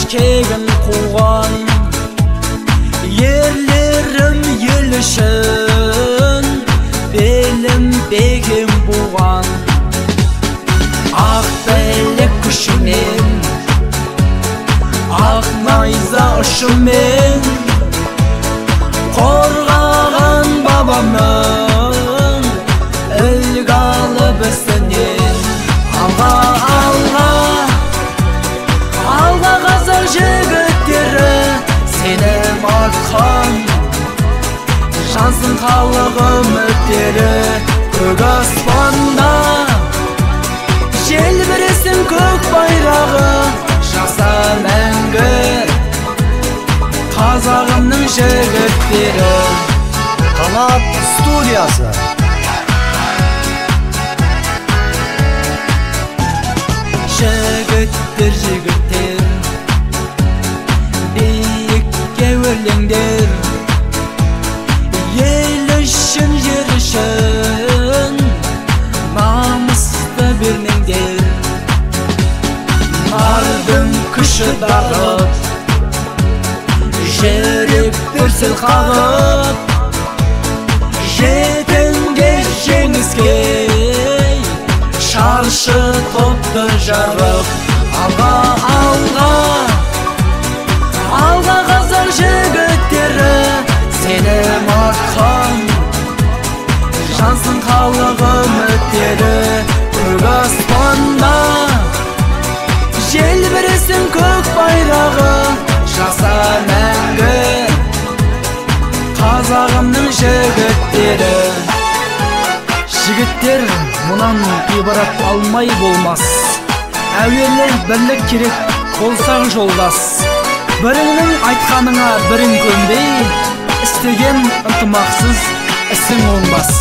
kegin kuğan, yerlerim ел үшін белім бегім буған. Ақ бәлік күшімен, ақ найза ұшымен қорғаған бабамның үлгі алып ісінен. Алға, алға, алға қазақ жігіттері, сенім артқан жансың халық үміттері. Көк аспанда желбіресін көк байрағы, жаса мәңгі қазағымның жігіттері. Kanat Stüdyosu. Жігіттер, жігіттер, биікке өрлеңдер, ел үшін, жер үшін намысты бермеңдер. Нардың күші дарып, жүректер селл қағып, жетіңдер жеңіске шаршы топты жарып. Алға, алға, алға қазақ жігіттері, сенім артқан жансың халық үміттері. Көк аспанда желбіресін көк байрағы, жаса мәңгі қазағымның жігіттері. Жігіттер, мұнан ибарат алмай болмас. Әуелі бірлік керек болсаң жолдас. Біріңнің айтқаныңа бірің көнбей, істеген ынтымақсыз ісің оңбас.